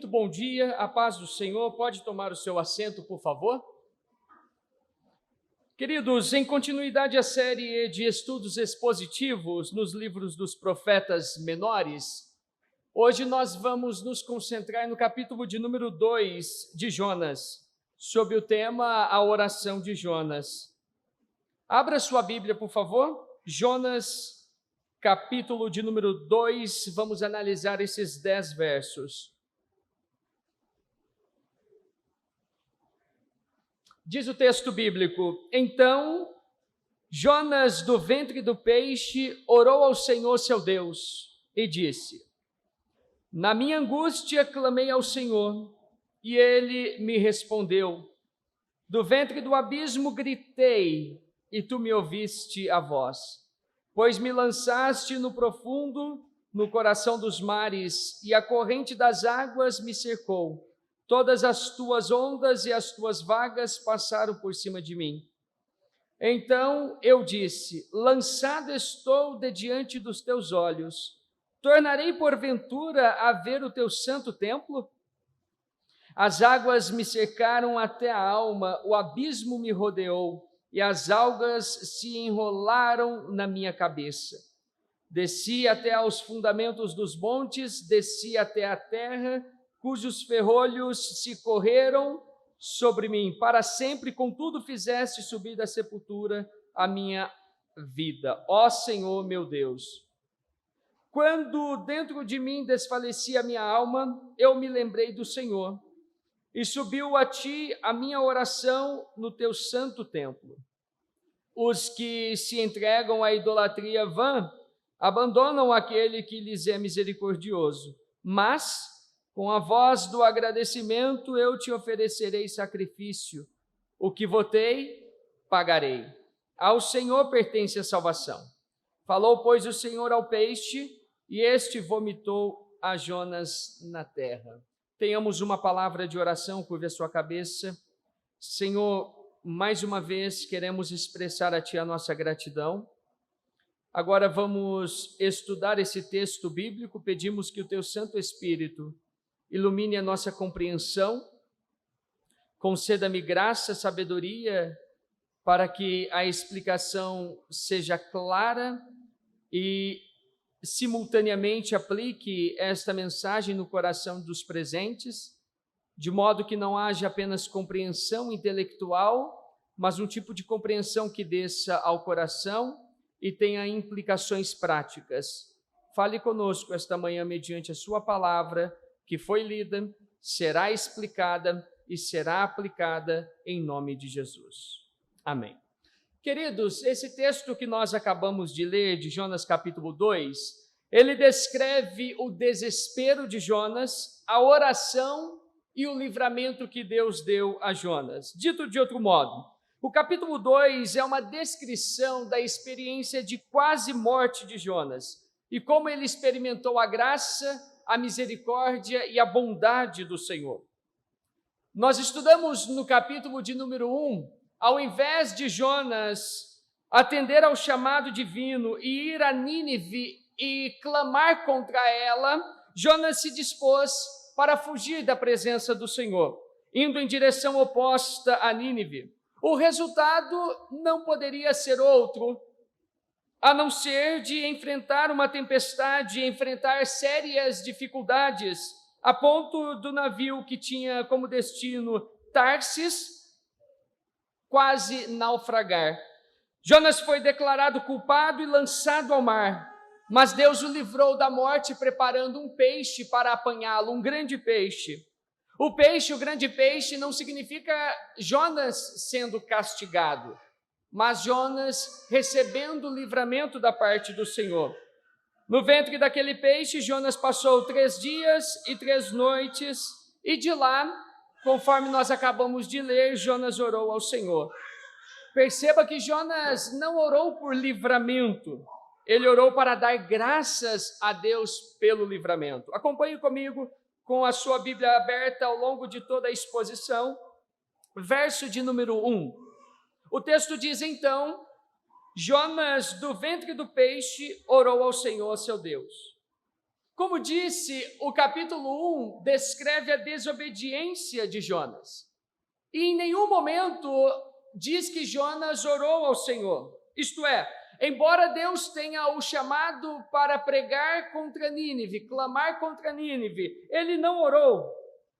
muito bom dia, a paz do Senhor. Pode tomar o seu assento, por favor? Queridos, em continuidade à série de estudos expositivos nos livros dos profetas menores, hoje nós vamos nos concentrar no capítulo de número 2 de Jonas, sob o tema A Oração de Jonas. Abra sua Bíblia, por favor. Jonas, capítulo de número 2, vamos analisar esses 10 versos. Diz o texto bíblico: Então, Jonas, do ventre do peixe, orou ao Senhor seu Deus e disse: Na minha angústia clamei ao Senhor, e ele me respondeu. Do ventre do abismo gritei, e tu me ouviste a voz. Pois me lançaste no profundo, no coração dos mares, e a corrente das águas me cercou. Todas as tuas ondas e as tuas vagas passaram por cima de mim. Então eu disse: Lançado estou de diante dos teus olhos. Tornarei porventura a ver o teu santo templo? As águas me cercaram até a alma, o abismo me rodeou, e as algas se enrolaram na minha cabeça. Desci até aos fundamentos dos montes, desci até a terra, cujos ferrolhos se correram sobre mim. Para sempre, contudo, fizeste subir da sepultura a minha vida. Ó Senhor, meu Deus! Quando dentro de mim desfalecia a minha alma, eu me lembrei do Senhor, e subiu a ti a minha oração no teu santo templo. Os que se entregam à idolatria vã abandonam aquele que lhes é misericordioso, mas com a voz do agradecimento eu te oferecerei sacrifício. O que votei, pagarei. Ao Senhor pertence a salvação. Falou, pois, o Senhor ao peixe, e este vomitou a Jonas na terra. Tenhamos uma palavra de oração, curve a sua cabeça. Senhor, mais uma vez queremos expressar a Ti a nossa gratidão. Agora vamos estudar esse texto bíblico. Pedimos que o Teu Santo Espírito ilumine a nossa compreensão, conceda-me graça, sabedoria, para que a explicação seja clara e simultaneamente aplique esta mensagem no coração dos presentes, de modo que não haja apenas compreensão intelectual, mas um tipo de compreensão que desça ao coração e tenha implicações práticas. Fale conosco esta manhã mediante a sua palavra, que foi lida, será explicada e será aplicada em nome de Jesus. Amém. Queridos, esse texto que nós acabamos de ler, de Jonas capítulo 2, ele descreve o desespero de Jonas, a oração e o livramento que Deus deu a Jonas. Dito de outro modo, o capítulo 2 é uma descrição da experiência de quase morte de Jonas e como ele experimentou a graça, a misericórdia e a bondade do Senhor. Nós estudamos no capítulo de número 1, ao invés de Jonas atender ao chamado divino e ir a Nínive e clamar contra ela, Jonas se dispôs para fugir da presença do Senhor, indo em direção oposta a Nínive. O resultado não poderia ser outro a não ser de enfrentar uma tempestade, enfrentar sérias dificuldades, a ponto do navio que tinha como destino Tarsis quase naufragar. Jonas foi declarado culpado e lançado ao mar, mas Deus o livrou da morte preparando um peixe para apanhá-lo, um grande peixe. O grande peixe, não significa Jonas sendo castigado, mas Jonas recebendo o livramento da parte do Senhor. No ventre daquele peixe, Jonas passou 3 dias e 3 noites, e de lá, conforme nós acabamos de ler, Jonas orou ao Senhor. Perceba que Jonas não orou por livramento, ele orou para dar graças a Deus pelo livramento. Acompanhe comigo com a sua Bíblia aberta ao longo de toda a exposição, verso de número 1. O texto diz, então, Jonas, do ventre do peixe, orou ao Senhor, seu Deus. Como disse, o capítulo 1 descreve a desobediência de Jonas. E em nenhum momento diz que Jonas orou ao Senhor. Isto é, embora Deus tenha o chamado para pregar contra Nínive, clamar contra Nínive, ele não orou,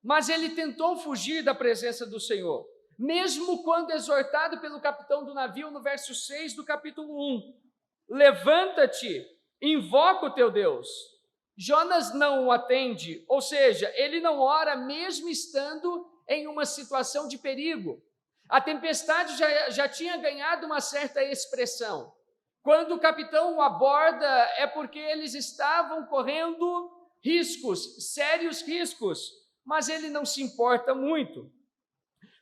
mas ele tentou fugir da presença do Senhor. Mesmo quando exortado pelo capitão do navio, no verso 6 do capítulo 1, levanta-te, invoca o teu Deus. Jonas não o atende, ou seja, ele não ora mesmo estando em uma situação de perigo. A tempestade já tinha ganhado uma certa expressão. Quando o capitão o aborda, é porque eles estavam correndo riscos, sérios riscos, mas ele não se importa muito.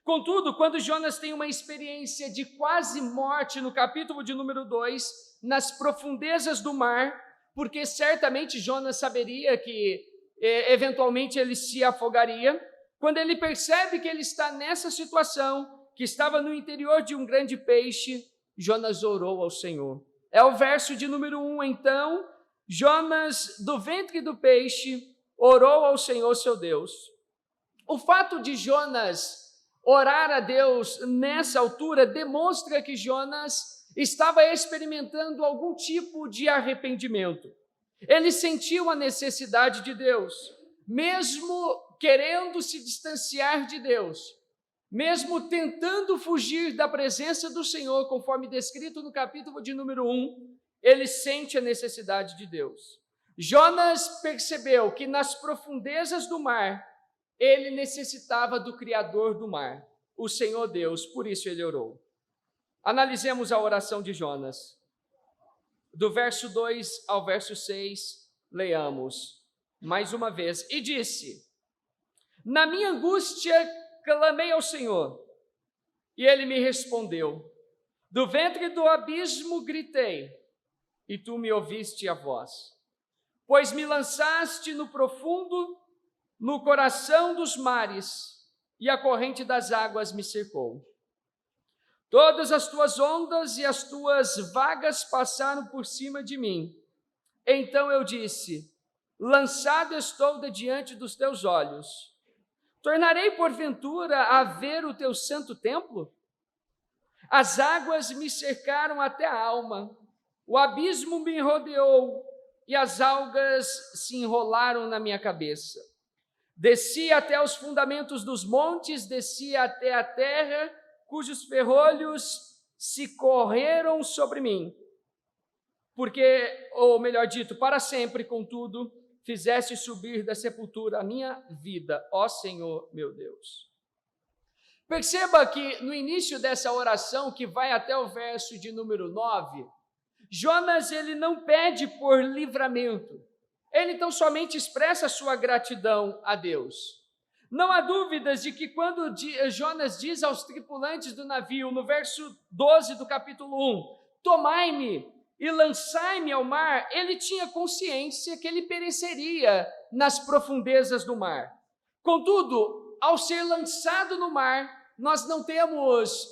Contudo, quando Jonas tem uma experiência de quase morte no capítulo de número 2, nas profundezas do mar, porque certamente Jonas saberia que eventualmente ele se afogaria, quando ele percebe que ele está nessa situação, que estava no interior de um grande peixe, Jonas orou ao Senhor. É o verso de número 1, então, Jonas, do ventre do peixe, orou ao Senhor seu Deus. O fato de Jonas orar a Deus nessa altura demonstra que Jonas estava experimentando algum tipo de arrependimento. Ele sentiu a necessidade de Deus, mesmo querendo se distanciar de Deus, mesmo tentando fugir da presença do Senhor, conforme descrito no capítulo de número 1, ele sente a necessidade de Deus. Jonas percebeu que nas profundezas do mar, ele necessitava do Criador do mar, o Senhor Deus, por isso ele orou. Analisemos a oração de Jonas. Do verso 2 ao verso 6, leamos mais uma vez. E disse: na minha angústia clamei ao Senhor, e ele me respondeu. Do ventre do abismo gritei, e tu me ouviste a voz. Pois me lançaste no profundo, no coração dos mares, e a corrente das águas me cercou. Todas as tuas ondas e as tuas vagas passaram por cima de mim. Então eu disse: lançado estou de diante dos teus olhos. Tornarei porventura a ver o teu santo templo? As águas me cercaram até a alma, o abismo me rodeou e as algas se enrolaram na minha cabeça. Desci até os fundamentos dos montes, desci até a terra, cujos ferrolhos se correram sobre mim. Porque, ou melhor dito, para sempre, contudo, fizeste subir da sepultura a minha vida, ó Senhor meu Deus. Perceba que no início dessa oração, que vai até o verso de número 9, Jonas ele não pede por livramento, ele então somente expressa sua gratidão a Deus. Não há dúvidas de que quando Jonas diz aos tripulantes do navio, no verso 12 do capítulo 1, tomai-me e lançai-me ao mar, ele tinha consciência que ele pereceria nas profundezas do mar. Contudo, ao ser lançado no mar, nós não temos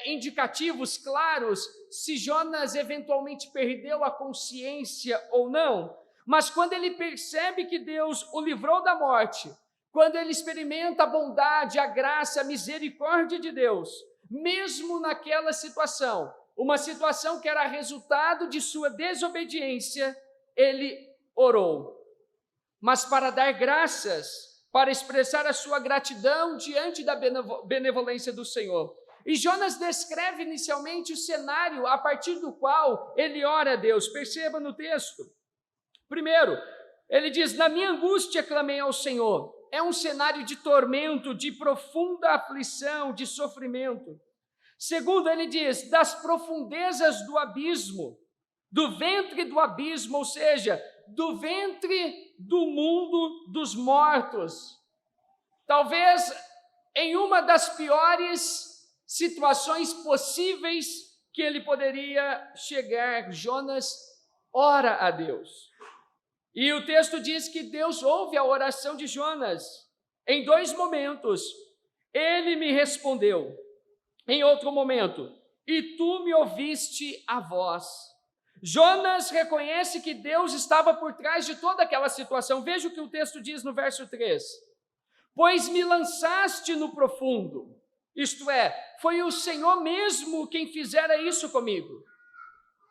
indicativos claros se Jonas eventualmente perdeu a consciência ou não, mas quando ele percebe que Deus o livrou da morte, quando ele experimenta a bondade, a graça, a misericórdia de Deus, mesmo naquela situação, uma situação que era resultado de sua desobediência, ele orou. Mas para dar graças, para expressar a sua gratidão diante da benevolência do Senhor. E Jonas descreve inicialmente o cenário a partir do qual ele ora a Deus. Perceba no texto. Primeiro, ele diz: na minha angústia clamei ao Senhor. É um cenário de tormento, de profunda aflição, de sofrimento. Segundo, ele diz: das profundezas do abismo, do ventre do abismo, ou seja, do ventre do mundo dos mortos. Talvez em uma das piores situações possíveis que ele poderia chegar, Jonas ora a Deus. E o texto diz que Deus ouve a oração de Jonas em dois momentos. Ele me respondeu. Em outro momento, e tu me ouviste a voz. Jonas reconhece que Deus estava por trás de toda aquela situação. Veja o que o texto diz no verso 3. Pois me lançaste no profundo, isto é, foi o Senhor mesmo quem fizera isso comigo.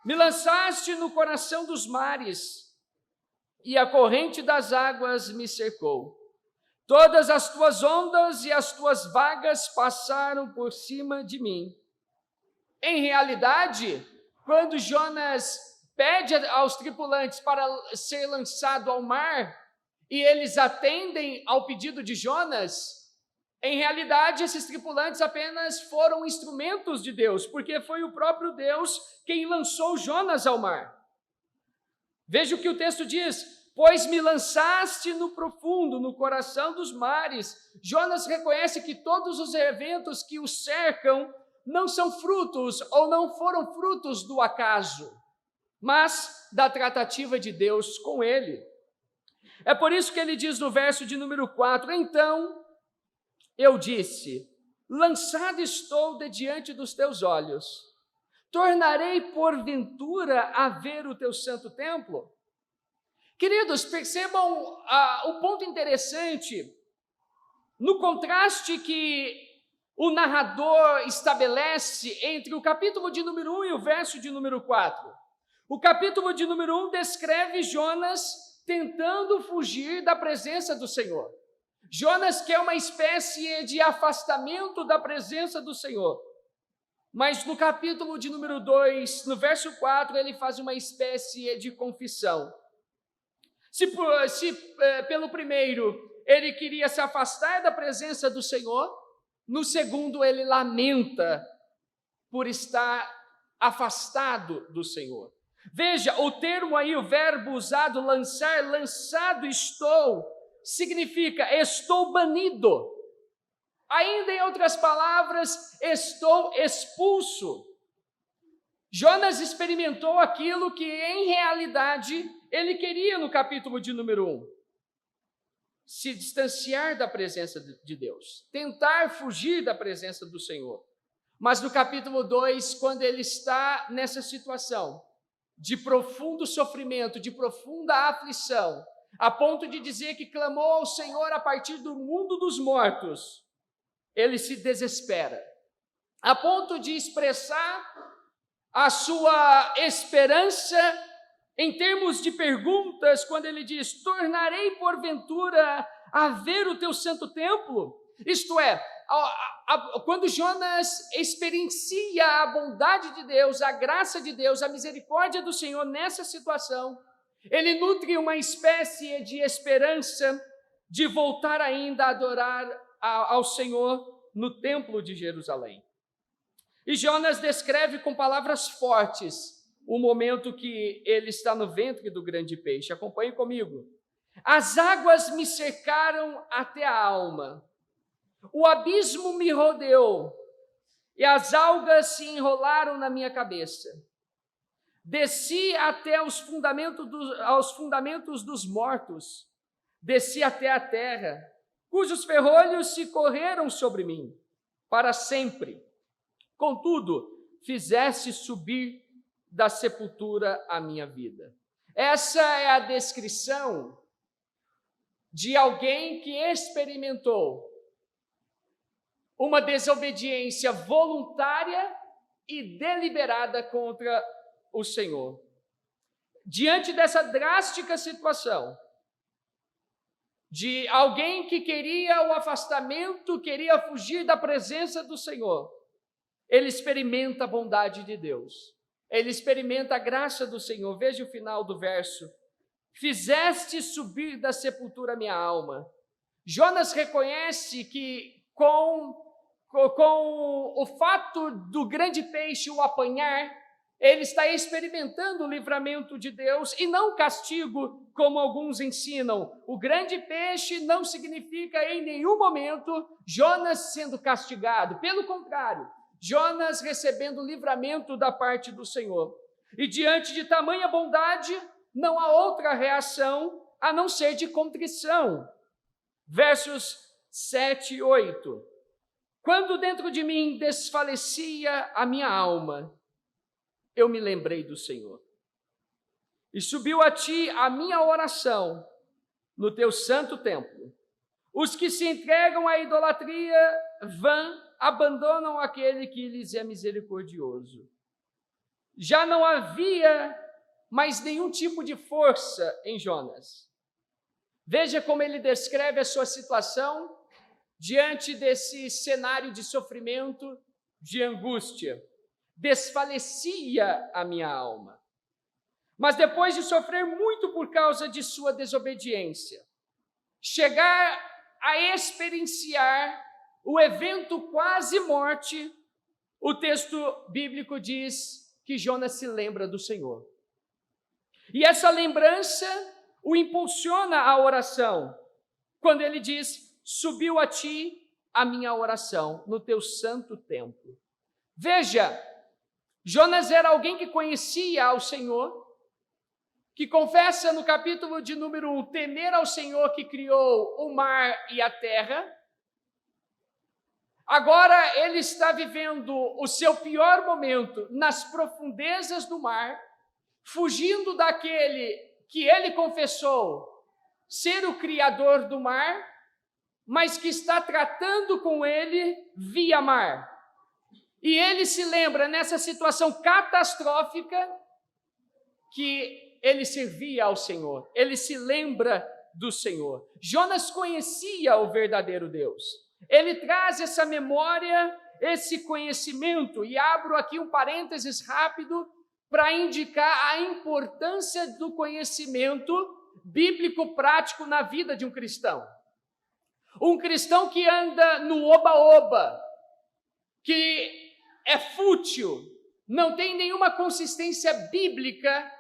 Me lançaste no coração dos mares, e a corrente das águas me cercou. Todas as tuas ondas e as tuas vagas passaram por cima de mim. Em realidade, quando Jonas pede aos tripulantes para ser lançado ao mar, e eles atendem ao pedido de Jonas, em realidade esses tripulantes apenas foram instrumentos de Deus, porque foi o próprio Deus quem lançou Jonas ao mar. Veja o que o texto diz: pois me lançaste no profundo, no coração dos mares. Jonas reconhece que todos os eventos que o cercam não são frutos ou não foram frutos do acaso, mas da tratativa de Deus com ele. É por isso que ele diz no verso de número 4, então eu disse, lançado estou de diante dos teus olhos, tornarei porventura a ver o teu santo templo? Queridos, percebam o ponto interessante no contraste que o narrador estabelece entre o capítulo de número 1 e o verso de número 4. O capítulo de número 1 descreve Jonas tentando fugir da presença do Senhor. Jonas quer uma espécie de afastamento da presença do Senhor. Mas no capítulo de número 2, no verso 4, ele faz uma espécie de confissão. Se pelo primeiro ele queria se afastar da presença do Senhor, no segundo ele lamenta por estar afastado do Senhor. Veja, o termo aí, o verbo usado, lançar, lançado estou, significa estou banido. Ainda em outras palavras, estou expulso. Jonas experimentou aquilo que em realidade ele queria no capítulo de número 1. Se distanciar da presença de Deus, tentar fugir da presença do Senhor. Mas no capítulo 2, quando ele está nessa situação de profundo sofrimento, de profunda aflição, a ponto de dizer que clamou ao Senhor a partir do mundo dos mortos, ele se desespera, a ponto de expressar a sua esperança em termos de perguntas, quando ele diz, tornarei porventura a ver o teu santo templo? Isto é, quando Jonas experiencia a bondade de Deus, a graça de Deus, a misericórdia do Senhor nessa situação, ele nutre uma espécie de esperança de voltar ainda a adorar ao Senhor no templo de Jerusalém. E Jonas descreve com palavras fortes o momento que ele está no ventre do grande peixe. Acompanhe comigo. As águas me cercaram até a alma, o abismo me rodeou, e as algas se enrolaram na minha cabeça. Desci até aos fundamentos dos mortos, desci até a terra, cujos ferrolhos se correram sobre mim, para sempre. Contudo, fizeste subir da sepultura a minha vida. Essa é a descrição de alguém que experimentou uma desobediência voluntária e deliberada contra o Senhor. Diante dessa drástica situação, de alguém que queria o afastamento, queria fugir da presença do Senhor, ele experimenta a bondade de Deus. Ele experimenta a graça do Senhor. Veja o final do verso. Fizeste subir da sepultura minha alma. Jonas reconhece que com o fato do grande peixe o apanhar, ele está experimentando o livramento de Deus e não castigo, como alguns ensinam. O grande peixe não significa em nenhum momento Jonas sendo castigado. Pelo contrário, Jonas recebendo livramento da parte do Senhor. E diante de tamanha bondade, não há outra reação a não ser de contrição. Versos 7 e 8. Quando dentro de mim desfalecia a minha alma, eu me lembrei do Senhor. e subiu a ti a minha oração no teu santo templo. Os que se entregam à idolatria vã abandonam aquele que lhes é misericordioso. Já não havia mais nenhum tipo de força em Jonas. Veja como ele descreve a sua situação diante desse cenário de sofrimento, de angústia. Desfalecia a minha alma. Mas depois de sofrer muito por causa de sua desobediência, chegar a experienciar o evento quase morte, o texto bíblico diz que Jonas se lembra do Senhor. E essa lembrança o impulsiona à oração, quando ele diz: subiu a ti a minha oração no teu santo templo. Veja, Jonas era alguém que conhecia ao Senhor, que confessa no capítulo de número 1, temer ao Senhor que criou o mar e a terra. Agora ele está vivendo o seu pior momento nas profundezas do mar, fugindo daquele que ele confessou ser o criador do mar, mas que está tratando com ele via mar. E ele se lembra, nessa situação catastrófica, que ele servia ao Senhor. Ele se lembra do Senhor. Jonas conhecia o verdadeiro Deus. Ele traz essa memória, esse conhecimento, e abro aqui um parênteses rápido para indicar a importância do conhecimento bíblico prático na vida de um cristão. Um cristão que anda no oba-oba, que é fútil, não tem nenhuma consistência bíblica,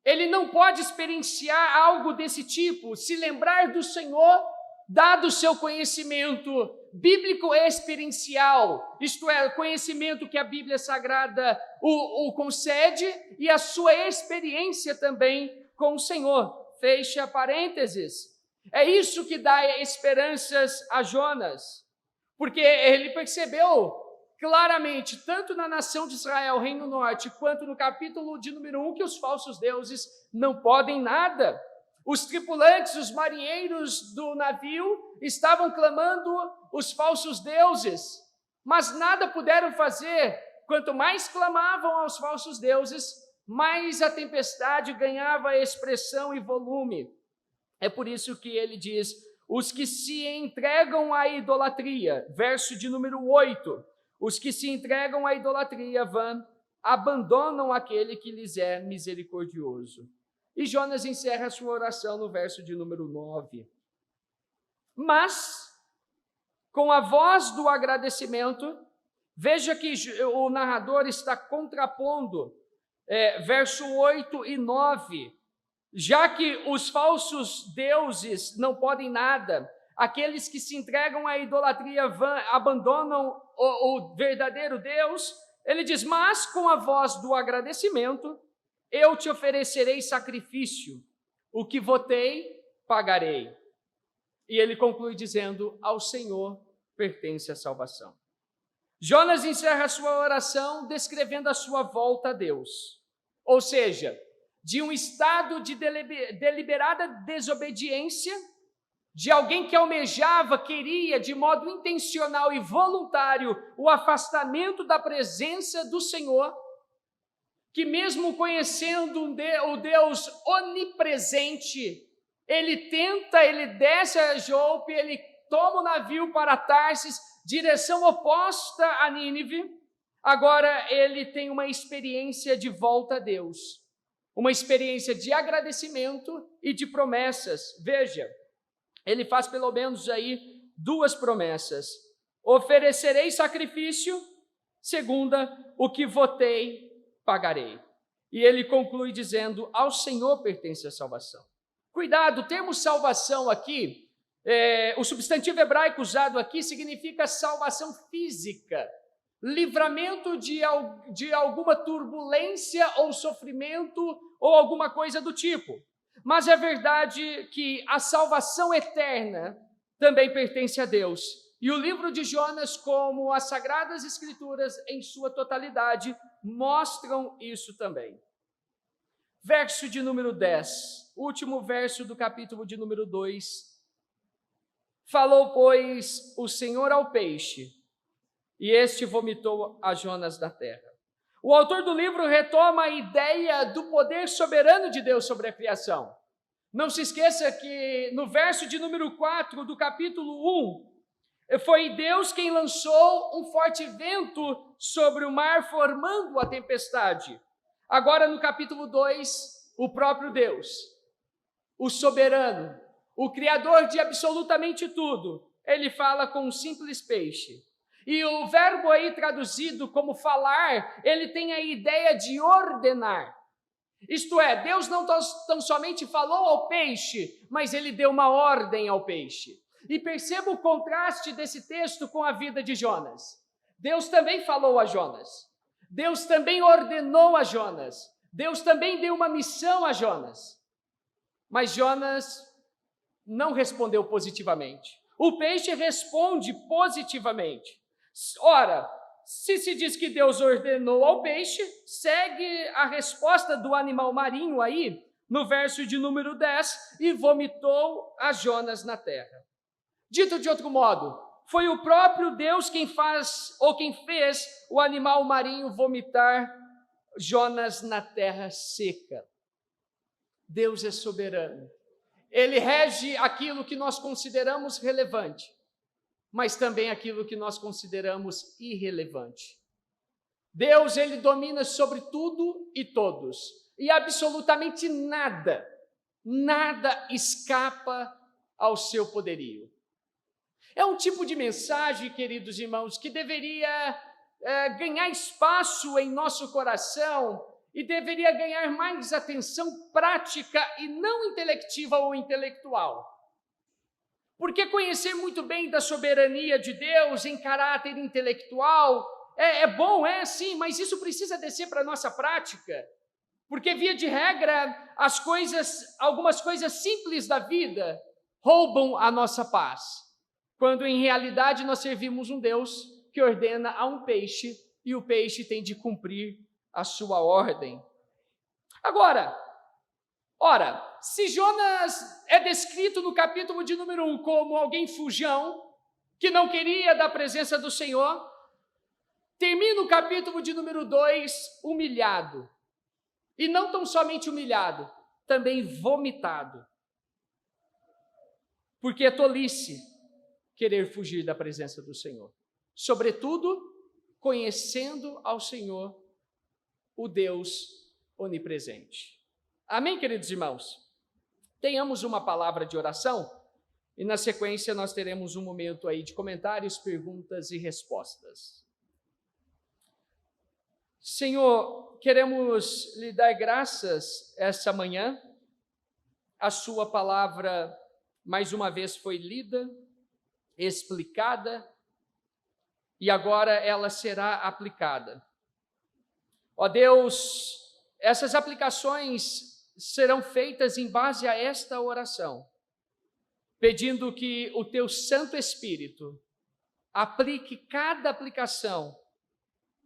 ele não pode experienciar algo desse tipo, se lembrar do Senhor, dado o seu conhecimento bíblico experiencial, isto é, o conhecimento que a Bíblia Sagrada o concede e a sua experiência também com o Senhor. Fecha parênteses. É isso que dá esperanças a Jonas, porque ele percebeu claramente, tanto na nação de Israel, Reino Norte, quanto no capítulo de número 1, que os falsos deuses não podem nada. Os tripulantes, os marinheiros do navio estavam clamando os falsos deuses, mas nada puderam fazer. Quanto mais clamavam aos falsos deuses, mais a tempestade ganhava expressão e volume. É por isso que ele diz: os que se entregam à idolatria, verso de número 8, os que se entregam à idolatria vã, abandonam aquele que lhes é misericordioso. E Jonas encerra a sua oração no verso de número 9. Mas, com a voz do agradecimento, veja que o narrador está contrapondo verso 8 e 9. Já que os falsos deuses não podem nada, aqueles que se entregam à idolatria vã, abandonam o verdadeiro Deus, ele diz: mas com a voz do agradecimento, eu te oferecerei sacrifício, o que votei, pagarei. E ele conclui dizendo: ao Senhor pertence a salvação. Jonas encerra a sua oração descrevendo a sua volta a Deus, ou seja, de um estado de deliberada desobediência, de alguém que almejava, queria, de modo intencional e voluntário, o afastamento da presença do Senhor, que mesmo conhecendo o Deus onipresente, ele desce a Jope, ele toma o navio para Tarsis, direção oposta a Nínive. Agora ele tem uma experiência de volta a Deus, uma experiência de agradecimento e de promessas. Veja, ele faz pelo menos aí duas promessas: oferecerei sacrifício, segunda, o que votei, pagarei. E ele conclui dizendo: ao Senhor pertence a salvação. Cuidado, o termo salvação aqui, o substantivo hebraico usado aqui significa salvação física, livramento de alguma turbulência ou sofrimento ou alguma coisa do tipo. Mas é verdade que a salvação eterna também pertence a Deus. E o livro de Jonas, como as Sagradas Escrituras em sua totalidade, mostram isso também. Verso de número 10, último verso do capítulo de número 2. Falou, pois, o Senhor ao peixe, e este vomitou a Jonas da terra. O autor do livro retoma a ideia do poder soberano de Deus sobre a criação. Não se esqueça que no verso de número 4 do capítulo 1, foi Deus quem lançou um forte vento sobre o mar, formando a tempestade. Agora no capítulo 2, o próprio Deus, o soberano, o criador de absolutamente tudo, ele fala com um simples peixe. E o verbo aí traduzido como falar, ele tem a ideia de ordenar. Isto é, Deus não tão somente falou ao peixe, mas ele deu uma ordem ao peixe. E perceba o contraste desse texto com a vida de Jonas. Deus também falou a Jonas. Deus também ordenou a Jonas. Deus também deu uma missão a Jonas. Mas Jonas não respondeu positivamente. O peixe responde positivamente. Ora, se diz que Deus ordenou ao peixe, segue a resposta do animal marinho aí, no verso de número 10, e vomitou a Jonas na terra. Dito de outro modo, foi o próprio Deus quem fez o animal marinho vomitar Jonas na terra seca. Deus é soberano. Ele rege aquilo que nós consideramos relevante, mas também aquilo que nós consideramos irrelevante. Deus, ele domina sobre tudo e todos, e absolutamente nada escapa ao seu poderio. É um tipo de mensagem, queridos irmãos, que deveria ganhar espaço em nosso coração e deveria ganhar mais atenção prática e não intelectiva ou intelectual. Porque conhecer muito bem da soberania de Deus em caráter intelectual é bom, sim, mas isso precisa descer para a nossa prática. Porque, via de regra, algumas coisas simples da vida roubam a nossa paz, quando em realidade nós servimos um Deus que ordena a um peixe e o peixe tem de cumprir a sua ordem. Agora, se Jonas é descrito no capítulo de número 1 como alguém fujão, que não queria da presença do Senhor, termina o capítulo de número 2 humilhado. E não tão somente humilhado, também vomitado. Porque é tolice querer fugir da presença do Senhor. Sobretudo, conhecendo ao Senhor, o Deus onipresente. Amém, queridos irmãos? Tenhamos uma palavra de oração e na sequência nós teremos um momento aí de comentários, perguntas e respostas. Senhor, queremos lhe dar graças essa manhã. A sua palavra mais uma vez foi lida, explicada e agora ela será aplicada. Ó Deus, essas aplicações serão feitas em base a esta oração, pedindo que o teu Santo Espírito aplique cada aplicação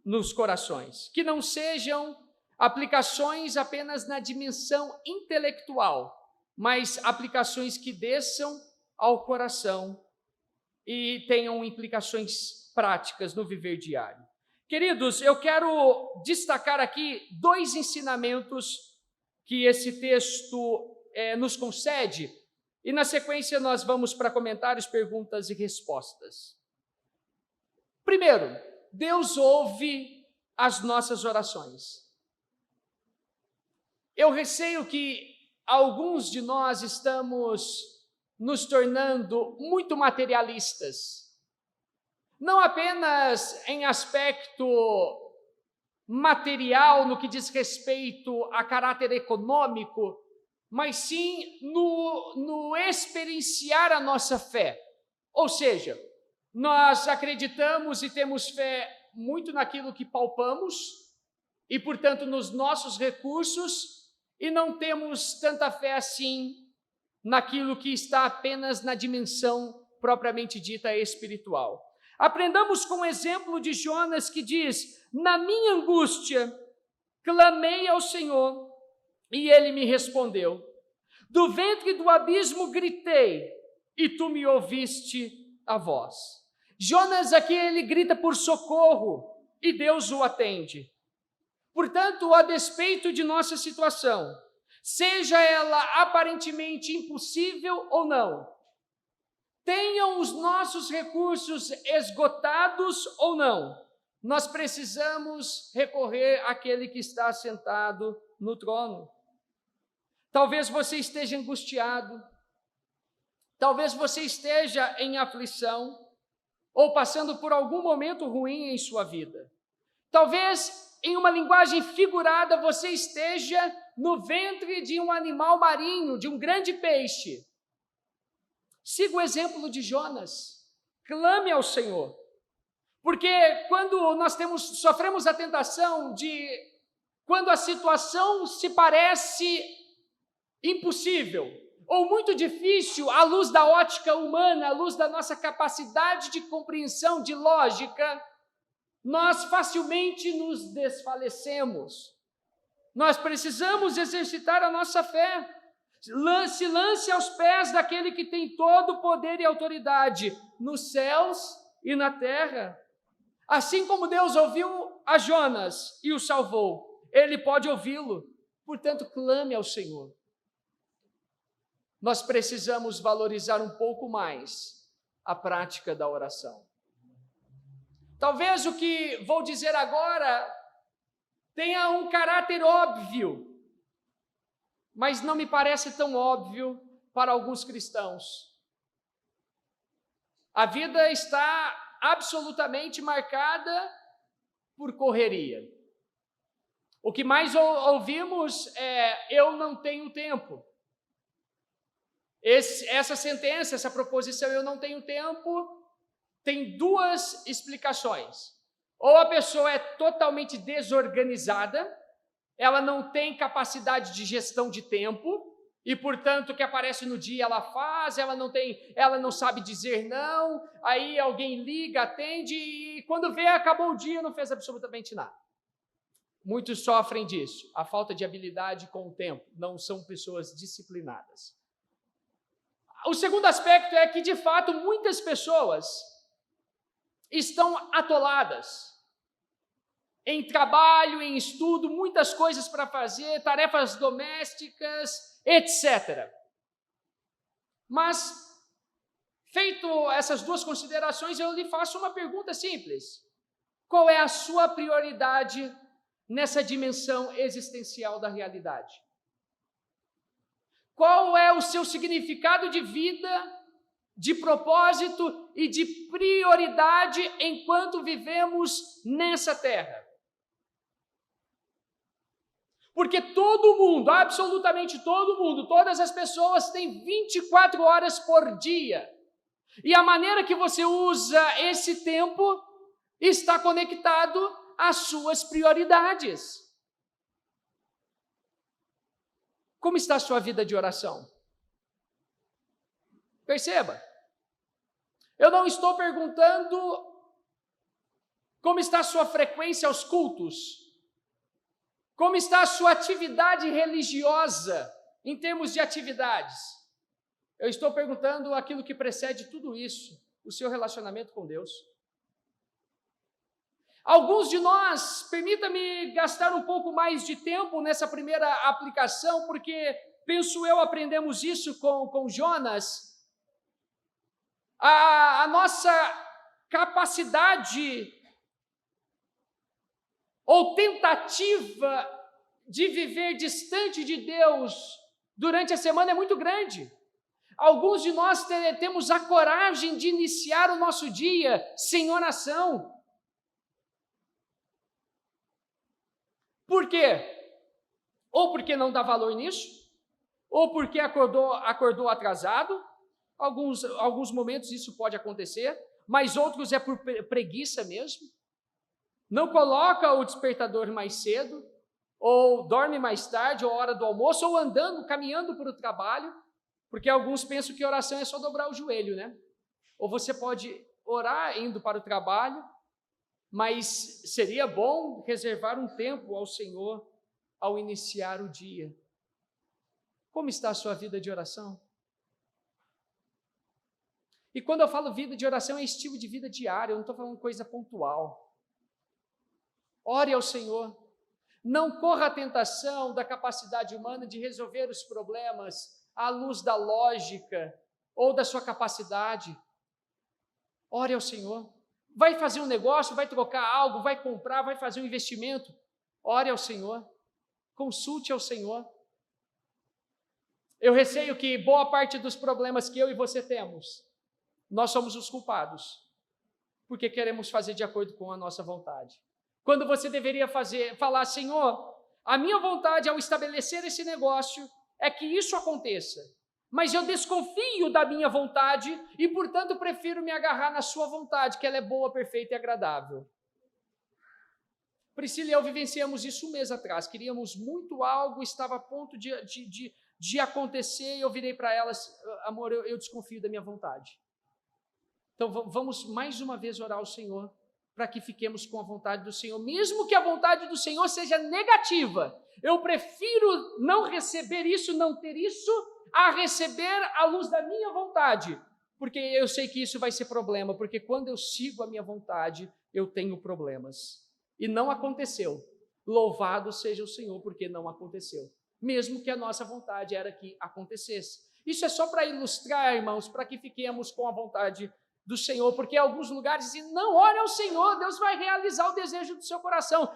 nos corações, que não sejam aplicações apenas na dimensão intelectual, mas aplicações que desçam ao coração e tenham implicações práticas no viver diário. Queridos, eu quero destacar aqui 2 ensinamentos que esse texto nos concede, e na sequência nós vamos para comentários, perguntas e respostas. Primeiro, Deus ouve as nossas orações. Eu receio que alguns de nós estamos nos tornando muito materialistas, não apenas em aspecto material no que diz respeito a caráter econômico, mas sim no experienciar a nossa fé. Ou seja, nós acreditamos e temos fé muito naquilo que palpamos e, portanto, nos nossos recursos, e não temos tanta fé assim naquilo que está apenas na dimensão propriamente dita espiritual. Aprendamos com o exemplo de Jonas, que diz: na minha angústia, clamei ao Senhor, E ele me respondeu: do ventre do abismo gritei, e tu me ouviste a voz. Jonas aqui, ele grita por socorro, e Deus o atende. Portanto, a despeito de nossa situação, seja ela aparentemente impossível ou não, tenham os nossos recursos esgotados ou não, nós precisamos recorrer àquele que está sentado no trono. Talvez você esteja angustiado, talvez você esteja em aflição, ou passando por algum momento ruim em sua vida. Talvez, em uma linguagem figurada, você esteja no ventre de um animal marinho, de um grande peixe. Siga o exemplo de Jonas, clame ao Senhor, porque quando nós sofremos a tentação de, quando a situação se parece impossível ou muito difícil à luz da ótica humana, à luz da nossa capacidade de compreensão, de lógica, nós facilmente nos desfalecemos. Nós precisamos exercitar a nossa fé. Se lance aos pés daquele que tem todo o poder e autoridade nos céus e na terra. Assim como Deus ouviu a Jonas e o salvou, Ele pode ouvi-lo. Portanto, clame ao Senhor. Nós precisamos valorizar um pouco mais a prática da oração. Talvez o que vou dizer agora tenha um caráter óbvio, mas não me parece tão óbvio para alguns cristãos. A vida está absolutamente marcada por correria. O que mais ouvimos é: eu não tenho tempo. Essa sentença, essa proposição, eu não tenho tempo, tem duas explicações. Ou a pessoa é totalmente desorganizada, ela não tem capacidade de gestão de tempo, e portanto o que aparece no dia ela faz, ela não sabe dizer não, aí alguém liga, atende, e quando vê, acabou o dia, não fez absolutamente nada. Muitos sofrem disso, a falta de habilidade com o tempo, não são pessoas disciplinadas. O segundo aspecto é que, de fato, muitas pessoas estão atoladas em trabalho, em estudo, muitas coisas para fazer, tarefas domésticas, etc. Mas, feito essas duas considerações, eu lhe faço uma pergunta simples: qual é a sua prioridade nessa dimensão existencial da realidade? Qual é o seu significado de vida, de propósito e de prioridade enquanto vivemos nessa terra? Porque todo mundo, absolutamente todo mundo, todas as pessoas têm 24 horas por dia. E a maneira que você usa esse tempo está conectado às suas prioridades. Como está a sua vida de oração? Perceba, eu não estou perguntando como está a sua frequência aos cultos, como está a sua atividade religiosa em termos de atividades. Eu estou perguntando aquilo que precede tudo isso, o seu relacionamento com Deus. Alguns de nós, permita-me gastar um pouco mais de tempo nessa primeira aplicação, porque penso eu aprendemos isso com Jonas. A nossa capacidade ou tentativa de viver distante de Deus durante a semana é muito grande. Alguns de nós temos a coragem de iniciar o nosso dia sem oração. Por quê? Ou porque não dá valor nisso, ou porque acordou atrasado. Alguns momentos isso pode acontecer, mas outros é por preguiça mesmo. Não coloca o despertador mais cedo, ou dorme mais tarde, ou hora do almoço, ou caminhando para o trabalho, porque alguns pensam que oração é só dobrar o joelho, né? Ou você pode orar indo para o trabalho, mas seria bom reservar um tempo ao Senhor ao iniciar o dia. Como está a sua vida de oração? E quando eu falo vida de oração, é estilo de vida diário, eu não estou falando coisa pontual. Ore ao Senhor. Não corra a tentação da capacidade humana de resolver os problemas à luz da lógica ou da sua capacidade. Ore ao Senhor. Vai fazer um negócio, vai trocar algo, vai comprar, vai fazer um investimento. Ore ao Senhor. Consulte ao Senhor. Eu receio que boa parte dos problemas que eu e você temos, nós somos os culpados, porque queremos fazer de acordo com a nossa vontade. Quando você deveria falar, Senhor, a minha vontade ao estabelecer esse negócio é que isso aconteça, mas eu desconfio da minha vontade e, portanto, prefiro me agarrar na sua vontade, que ela é boa, perfeita e agradável. Priscila e eu vivenciamos isso um mês atrás, queríamos muito algo, estava a ponto de acontecer, e eu virei para ela, amor, eu desconfio da minha vontade. Então vamos mais uma vez orar ao Senhor, para que fiquemos com a vontade do Senhor, mesmo que a vontade do Senhor seja negativa. Eu prefiro não receber isso, não ter isso, a receber à luz da minha vontade, porque eu sei que isso vai ser problema, porque quando eu sigo a minha vontade, eu tenho problemas. E não aconteceu. Louvado seja o Senhor, porque não aconteceu. Mesmo que a nossa vontade era que acontecesse. Isso é só para ilustrar, irmãos, para que fiquemos com a vontade do Senhor, porque em alguns lugares dizem, não, ore ao Senhor, Deus vai realizar o desejo do seu coração.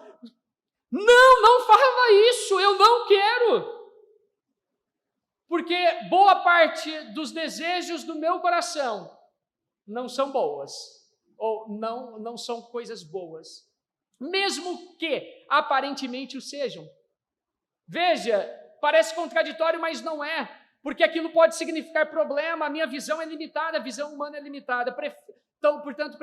Não fala isso, eu não quero. Porque boa parte dos desejos do meu coração não são boas, ou não são coisas boas, mesmo que aparentemente o sejam. Veja, parece contraditório, mas não é, porque aquilo pode significar problema, a minha visão é limitada, a visão humana é limitada. Então, portanto,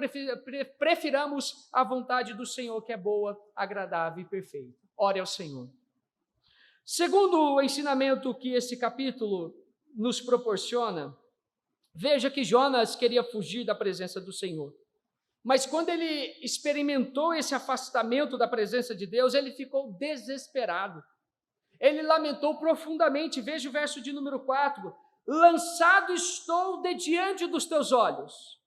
prefiramos a vontade do Senhor, que é boa, agradável e perfeita. Ore ao Senhor. Segundo o ensinamento que esse capítulo nos proporciona, veja que Jonas queria fugir da presença do Senhor. Mas quando ele experimentou esse afastamento da presença de Deus, ele ficou desesperado. Ele lamentou profundamente, veja o verso de número 4, lançado estou de diante dos teus olhos,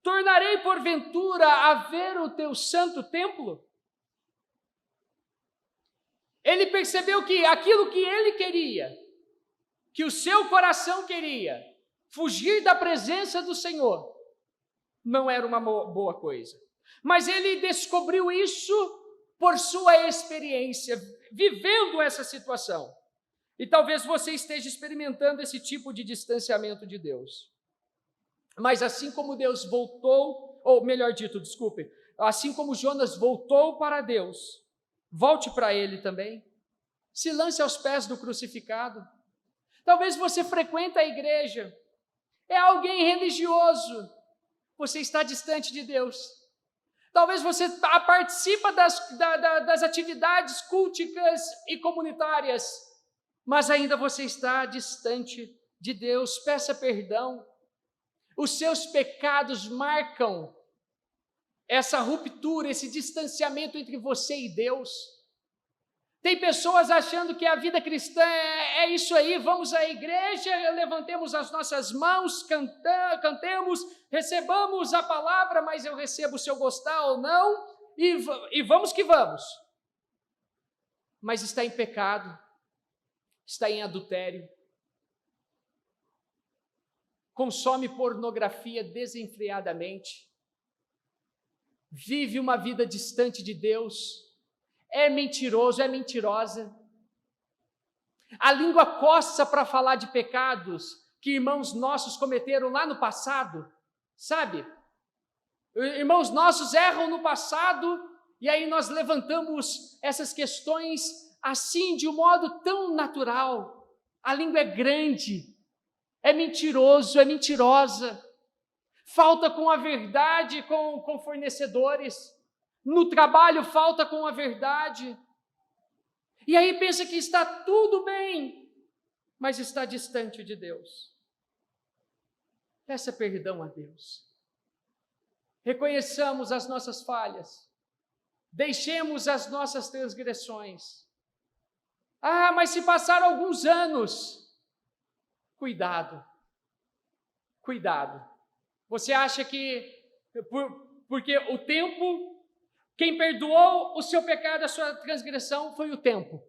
tornarei porventura a ver o teu santo templo? Ele percebeu que aquilo que ele queria, que o seu coração queria, fugir da presença do Senhor, não era uma boa coisa. Mas ele descobriu isso por sua experiência, vivendo essa situação. E talvez você esteja experimentando esse tipo de distanciamento de Deus. Mas assim como Deus voltou, ou melhor dito, desculpe, assim como Jonas voltou para Deus, volte para Ele também. Se lance aos pés do crucificado. Talvez você frequenta a igreja, é alguém religioso, você está distante de Deus. Talvez você participa das atividades culticas e comunitárias, mas ainda você está distante de Deus. Peça perdão. Os seus pecados marcam essa ruptura, esse distanciamento entre você e Deus. Tem pessoas achando que a vida cristã é isso aí, vamos à igreja, levantemos as nossas mãos, cantemos, recebamos a palavra, mas eu recebo se eu gostar ou não, e vamos que vamos. Mas está em pecado, está em adultério, consome pornografia desenfreadamente, vive uma vida distante de Deus, é mentiroso, é mentirosa. A língua coça para falar de pecados que irmãos nossos cometeram lá no passado, sabe? Irmãos nossos erram no passado e aí nós levantamos essas questões assim, de um modo tão natural. A língua é grande, é mentiroso, é mentirosa. Falta com a verdade com fornecedores. No trabalho falta com a verdade. E aí pensa que está tudo bem, mas está distante de Deus. Peça perdão a Deus. Reconheçamos as nossas falhas. Deixemos as nossas transgressões. Ah, mas se passaram alguns anos. Cuidado. Cuidado. Você acha que porque o tempo, quem perdoou o seu pecado, a sua transgressão, foi o tempo.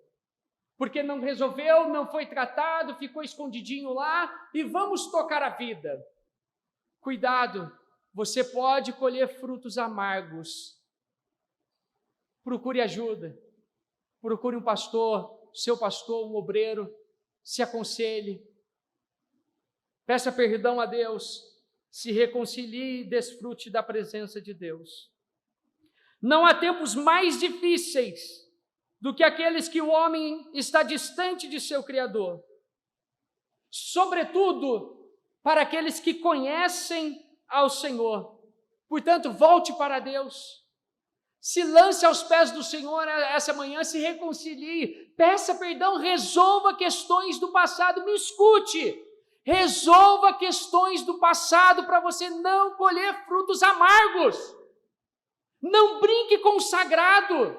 Porque não resolveu, não foi tratado, ficou escondidinho lá e vamos tocar a vida. Cuidado, você pode colher frutos amargos. Procure ajuda. Procure um pastor, seu pastor, um obreiro, se aconselhe. Peça perdão a Deus, se reconcilie e desfrute da presença de Deus. Não há tempos mais difíceis do que aqueles que o homem está distante de seu Criador. Sobretudo para aqueles que conhecem ao Senhor. Portanto, volte para Deus. Se lance aos pés do Senhor essa manhã, se reconcilie, peça perdão, resolva questões do passado, me escute. Resolva questões do passado para você não colher frutos amargos. Não brinque com o sagrado.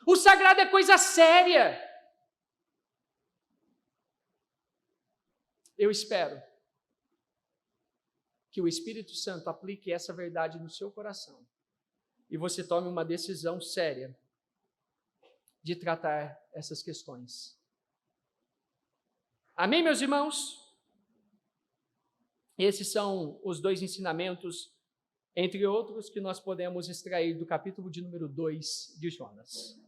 O sagrado é coisa séria. Eu espero que o Espírito Santo aplique essa verdade no seu coração e você tome uma decisão séria de tratar essas questões. Amém, meus irmãos? Esses são os 2 ensinamentos, entre outros, que nós podemos extrair do capítulo de número 2 de Jonas.